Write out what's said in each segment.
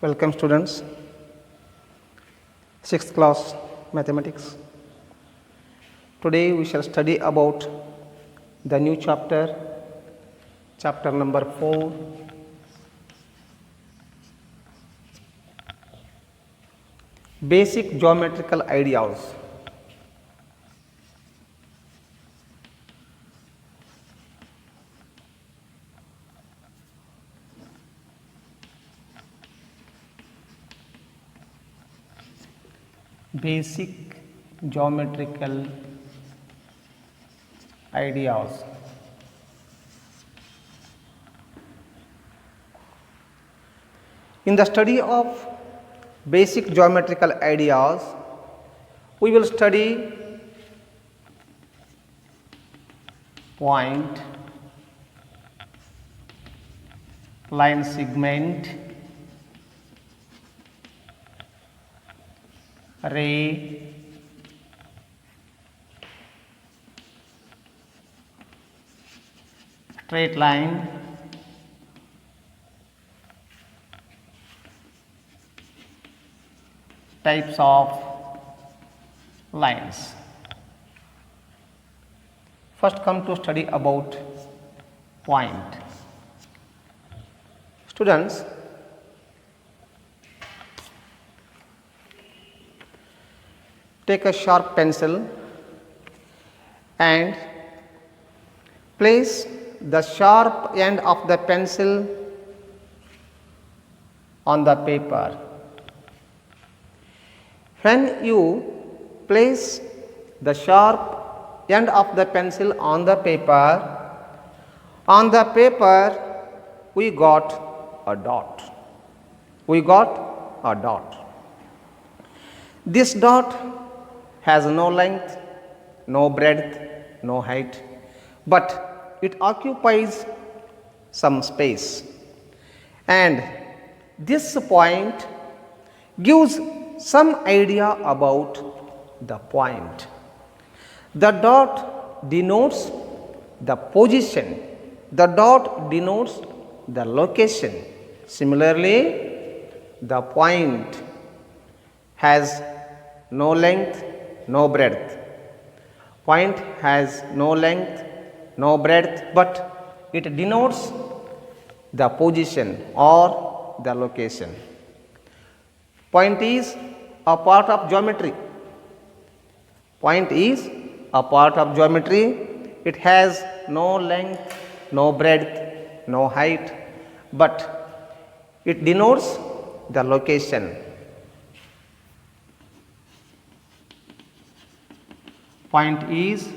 Welcome students, 6th class mathematics. Today we shall study about the new chapter, chapter number 4, basic geometrical ideas. Basic geometrical ideas. In the study of basic geometrical ideas, we will study point, line segment, ray, straight line, types of lines. First come to study about point. Students, take a sharp pencil and place the sharp end of the pencil on the paper. When you place the sharp end of the pencil on the paper we got a dot. We got a dot. This dot has no length, no breadth, no height, but it occupies some space, and this point gives some idea about the point. The dot denotes the position, the dot denotes the location. Similarly, the point has no length, no breadth. Point has no length, no breadth, but it denotes the position or the location. Point is a part of geometry. Point is a part of geometry. It has no length, no breadth, no height, but it denotes the location. Point is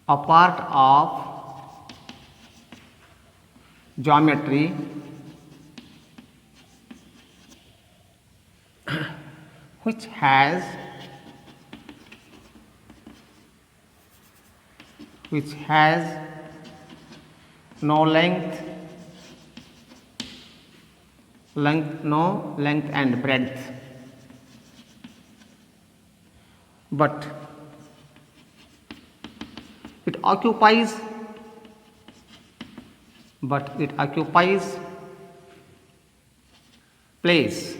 a part of geometry which has no length and breadth, but it occupies place.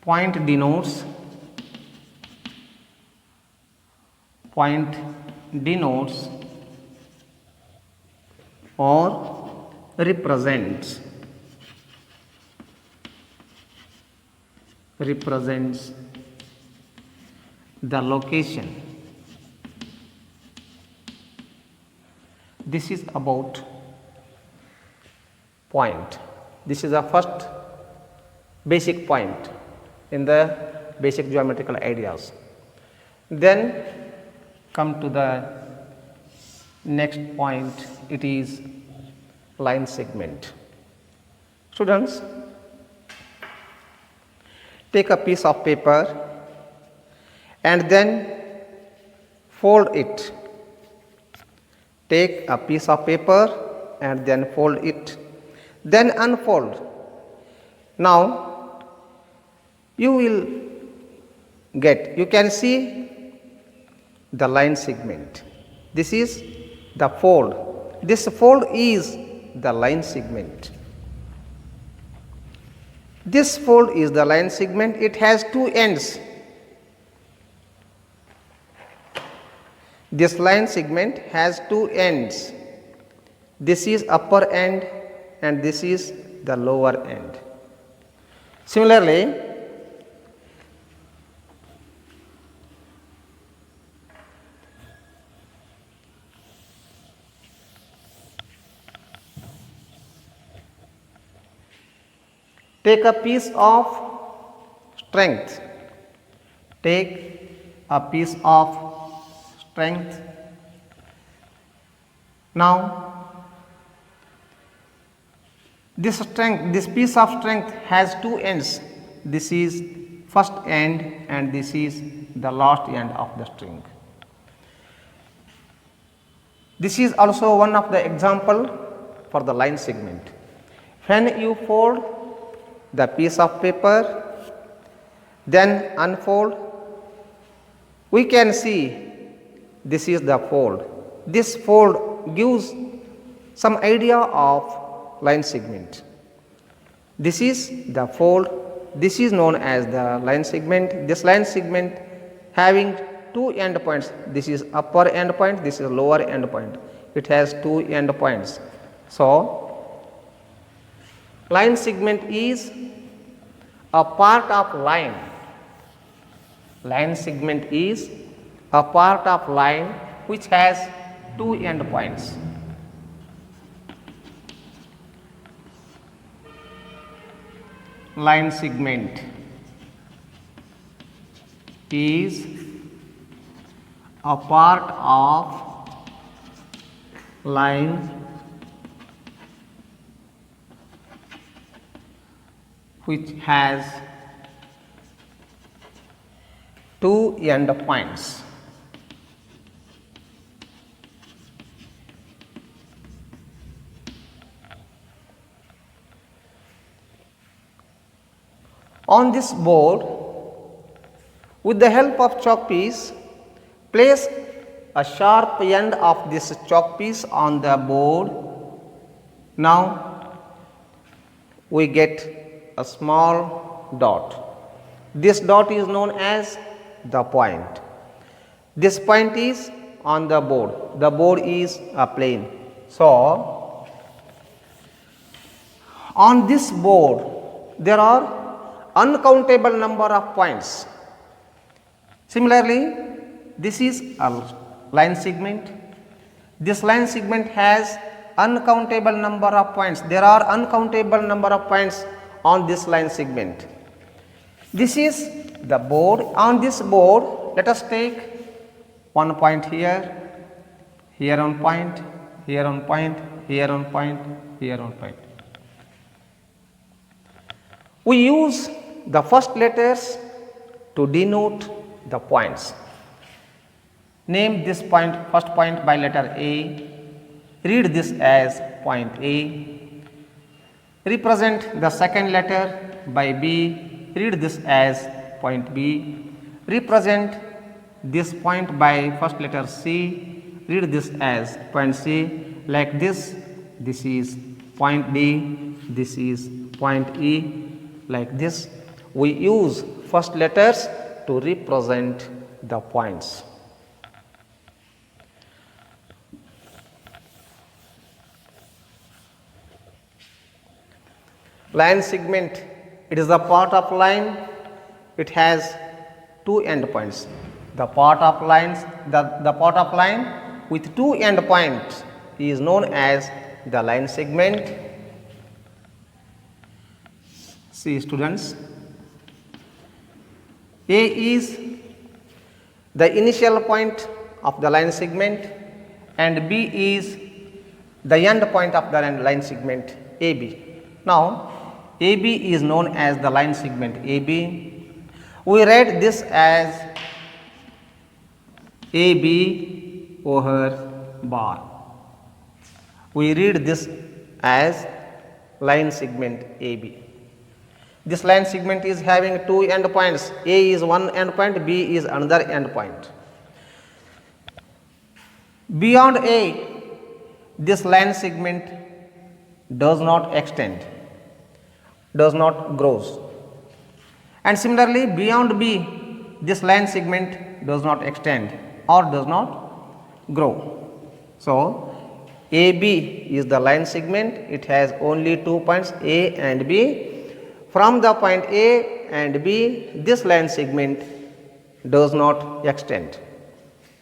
Point denotes or represents the location. This is about point. This is the first basic point in the basic geometrical ideas. Then come to the next point, it is line segment. Students, take a piece of paper and then fold it. Take a piece of paper and then fold it, then unfold. Now you can see the line segment. This is the fold. This fold is the line segment. This fold is the line segment. It has two ends. This line segment has two ends. This is upper end and this is the lower end. Similarly, take a piece of strength. Take a piece of strength. Now, this piece of strength has two ends. This is first end and this is the last end of the string. This is also one of the example for the line segment. When you fold the piece of paper, then unfold, we can see this is the fold. This fold gives some idea of line segment. This is the fold. This is known as the line segment. This line segment having two end points. This is upper end point, this is lower end point. It has two end points. So, line segment is a part of line. Line segment is a part of line which has two end points. Line segment is a part of line which has two end points. On this board, with the help of chalk piece, place a sharp end of this chalk piece on the board. Now, we get a small dot. This dot is known as the point. This point is on the board. The board is a plane. So, on this board, there are uncountable number of points. Similarly, this is a line segment. This line segment has uncountable number of points. There are uncountable number of points on this line segment. This is the board. On this board, let us take one point here, here on point, here on point, here on point, here on point. We use the first letters to denote the points. Name this point, first point by letter A. Read this as point A. Represent the second letter by B. Read this as point B. Represent this point by first letter C. Read this as point C. Like this, this is point D. This is point E. Like this, we use first letters to represent the points. Line segment, it is a part of line. It has two end points. The part of lines, the part of line with two end points is known as the line segment. See students, A is the initial point of the line segment and B is the end point of the line segment AB. Now, AB is known as the line segment AB. We write this as AB over bar. We read this as line segment AB. This line segment is having two end points. A is one end point, B is another end point. Beyond A, this line segment does not extend, does not grows. And similarly, beyond B, this line segment does not extend or does not grow. So, AB is the line segment, it has only 2 points A and B. From the point A and B, this line segment does not extend.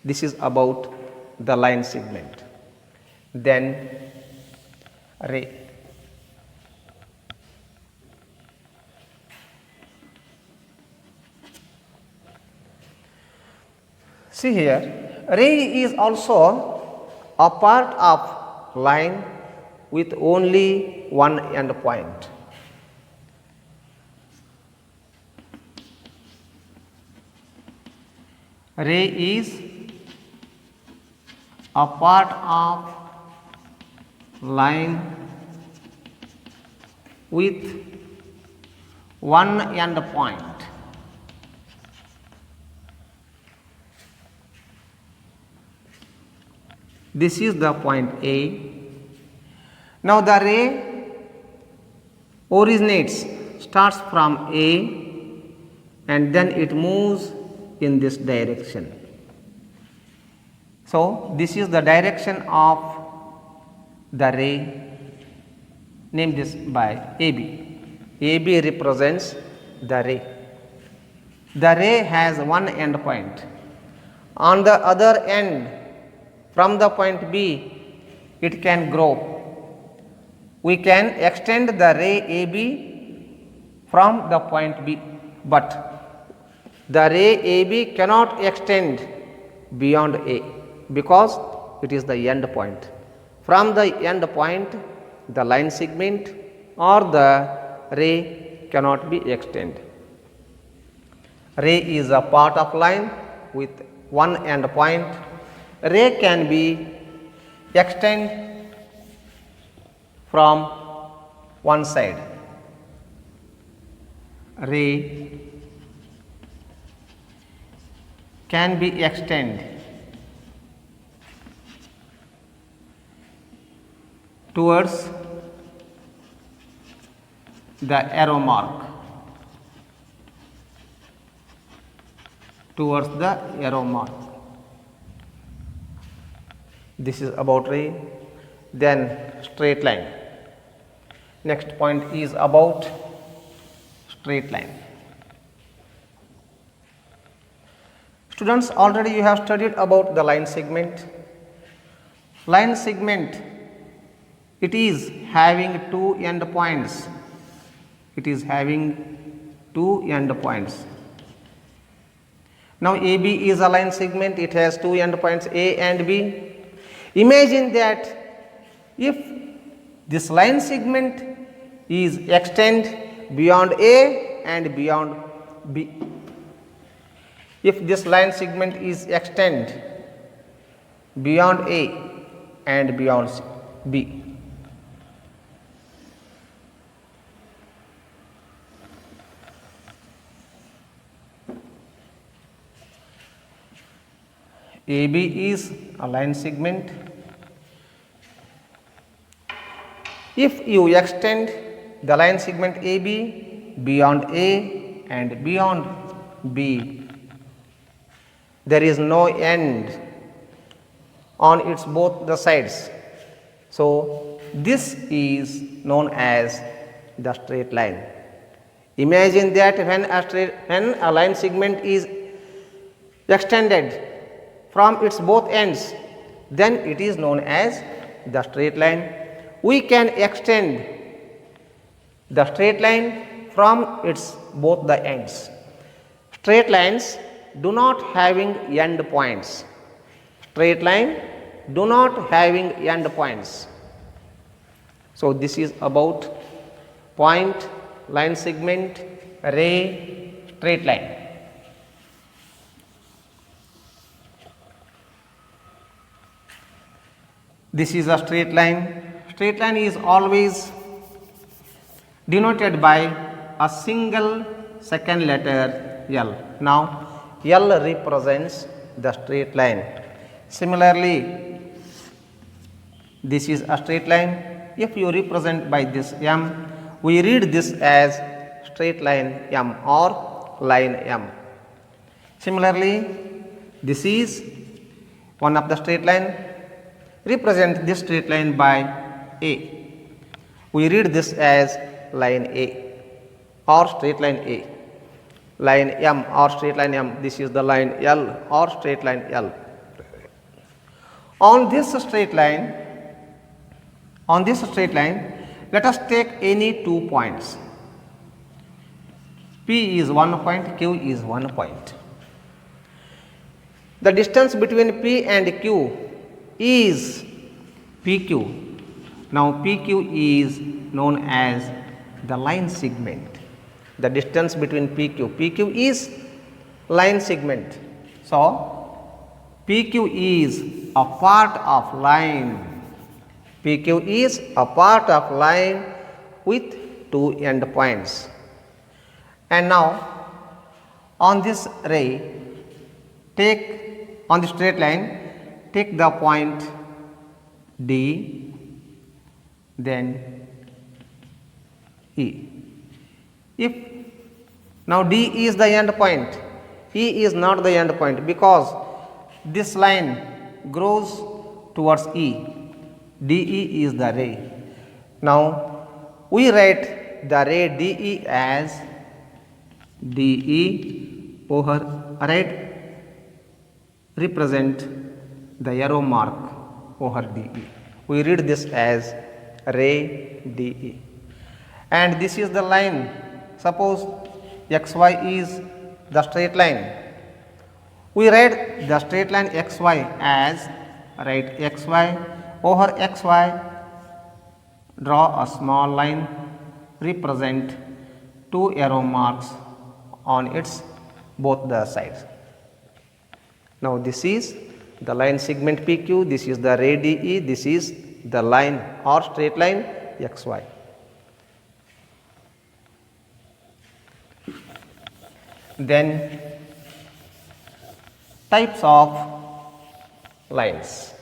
This is about the line segment. Then ray. See here, ray is also a part of line with only one end point. Ray is a part of line with one end point. This is the point A. Now the ray originates, starts from A and then it moves in this direction. So this is the direction of the ray, name this by AB. AB represents the ray. The ray has one end point. On the other end, from the point B, it can grow. We can extend the ray AB from the point B, but the ray AB cannot extend beyond A because it is the end point. From the end point, the line segment or the ray cannot be extended. Ray is a part of line with one end point. Ray can be extended from one side. Ray can be extended towards the arrow mark, towards the arrow mark. This is about ray. Then straight line. Next point is about straight line. Students, already you have studied about the line segment. Line segment, it is having two end points. It is having two end points. Now AB is a line segment, it has two end points A and B. Imagine that if this line segment is extend beyond A and beyond B. If this line segment is extend beyond A and beyond B. AB is a line segment. If you extend the line segment AB beyond A and beyond B, there is no end on its both the sides. So this is known as the straight line. Imagine that when a line segment is extended from its both ends, then it is known as the straight line. We can extend the straight line from its both the ends. Straight lines do not having end points. Straight line do not having end points. So this is about point, line segment, ray, straight line. This is a straight line. Straight line is always denoted by a single second letter L. Now L represents the straight line. Similarly, This is a straight line. If you represent by this M, we read this as straight line M or line M. Similarly, this is one of the straight line. Represent this straight line by A. We read this as line A or straight line A. Line M or straight line M, this is the line L or straight line L. On this straight line, let us take any 2 points. P is 1 point, Q is 1 point. The distance between P and Q is PQ. Now PQ is known as the line segment. The distance between PQ is line segment. So PQ is a part of line. PQ is a part of line with 2 end points. And now on this ray, on the straight line, take the point D, then E. If now D is the end point, E is not the end point, because this line grows towards E. DE is the ray. Now we write the ray DE as DE over right, represent the arrow mark over DE. We read this as ray DE. And this is the line. Suppose XY is the straight line. We write the straight line XY as, write XY over XY, draw a small line, represent 2 arrow marks on its both the sides. Now this is the line segment PQ, this is the ray DE, this is the line or straight line XY. Then types of lines.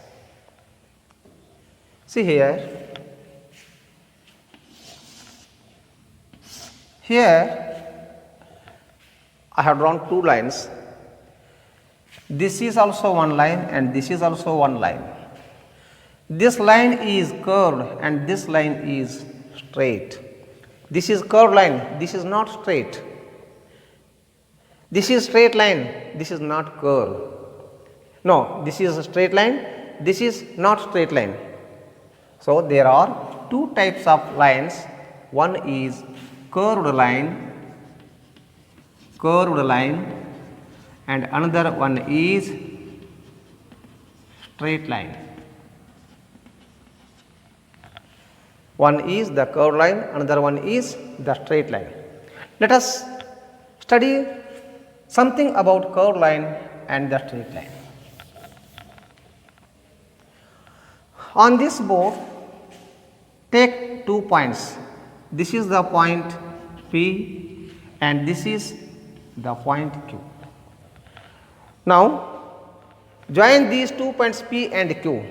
See here, I have drawn 2 lines. This is also one line and this is also one line. This line is curved and this line is straight. This is curved line, this is not straight. This is straight line, this is not curved. No, this is a straight line, this is not straight line. So there are 2 types of lines. One is curved line, and another one is straight line. One is the curved line, another one is the straight line. Let us study something about curved line and the straight line. On this board, take 2 points. This is the point P and this is the point Q. Now join these 2 points P and Q.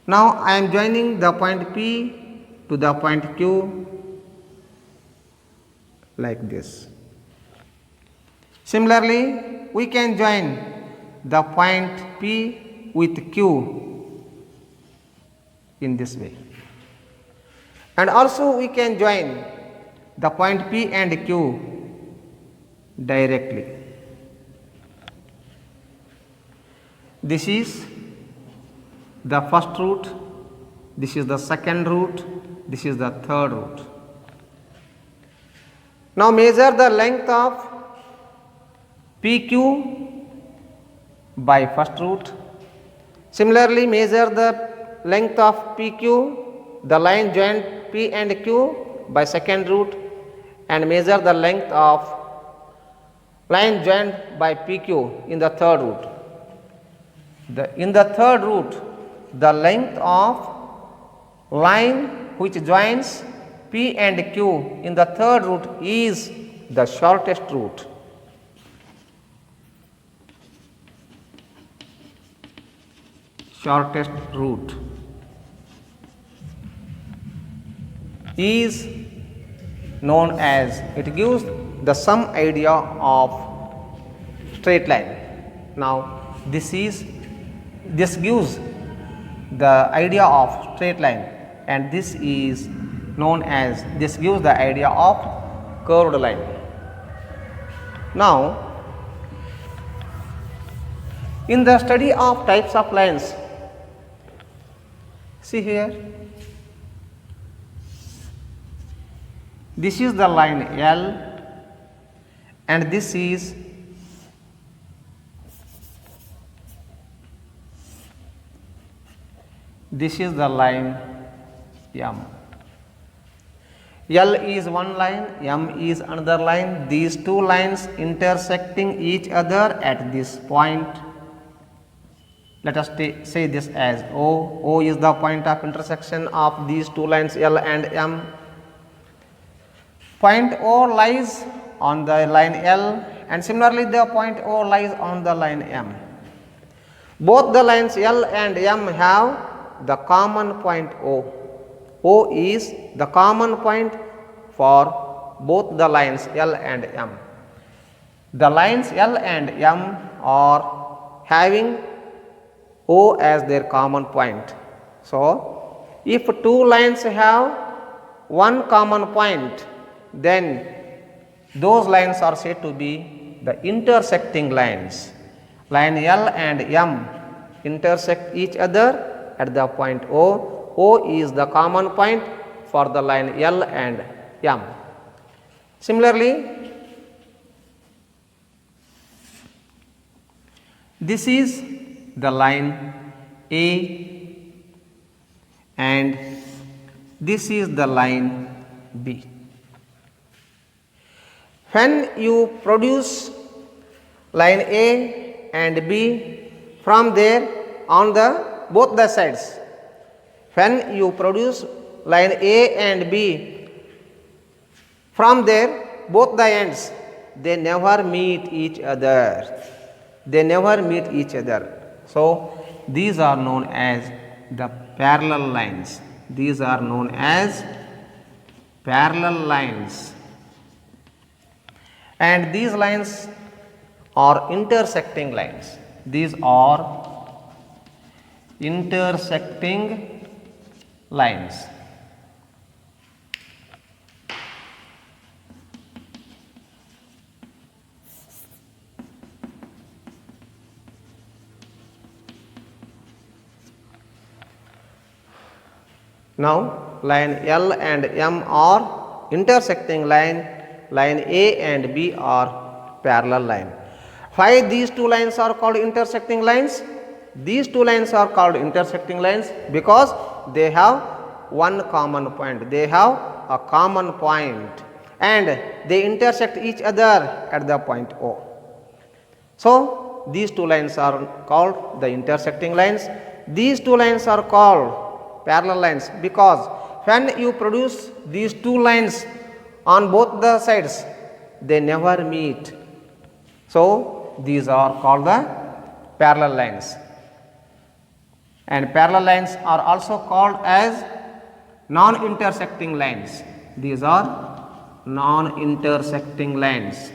Now I am joining the point P to the point Q like this. Similarly, we can join the point P with Q in this way. And also we can join the point P and Q directly. This is the first root, this is the second root, this is the third root. Now measure the length of PQ by first root. Similarly, measure the length of PQ, the line joined P and Q, by second root, and measure the length of line joined by PQ in the third root. In the third root, the length of line which joins P and Q in the third root is the shortest root. shortest route is known as, it gives the some idea of straight line. Now this gives the idea of straight line, and this is known as, this gives the idea of curved line. Now in the study of types of lines, see here, this is the line L and this is the line M. L is one line, M is another line. These two lines intersecting each other at this point. Let us say this as O. O is the point of intersection of these two lines L and M. Point O lies on the line L, and similarly the point O lies on the line M. Both the lines L and M have the common point O. O is the common point for both the lines L and M. The lines L and M are having O as their common point. So if two lines have one common point, then those lines are said to be the intersecting lines. Line L and M intersect each other at the point O. O is the common point for the line L and M. Similarly, this is the line A and this is the line B. When you produce line A and B from there on the both the sides, when you produce line A and B from there both the ends, they never meet each other. They never meet each other. So these are known as the parallel lines. These are known as parallel lines. And these lines are intersecting lines. These are intersecting lines. Now line L and M are intersecting line, line A and B are parallel line. Why these two lines are called intersecting lines? These two lines are called intersecting lines because they have one common point. They have a common point and they intersect each other at the point O. So these two lines are called the intersecting lines. These two lines are called parallel lines because when you produce these two lines on both the sides, they never meet. So these are called the parallel lines. And parallel lines are also called as non-intersecting lines. These are non-intersecting lines.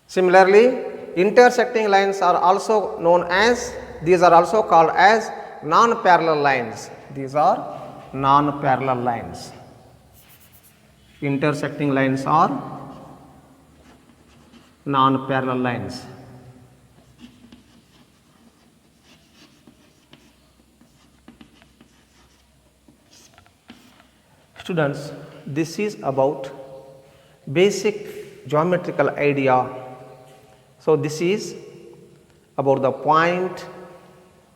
Similarly, intersecting lines are also known as, these are also called as non-parallel lines. These are non-parallel lines. Intersecting lines are non-parallel lines. Students, this is about basic geometrical idea. So this is about the point,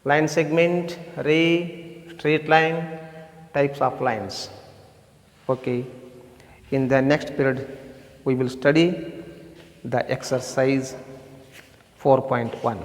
line segment, ray, straight line, types of lines. Okay. In the next period, we will study the exercise 4.1.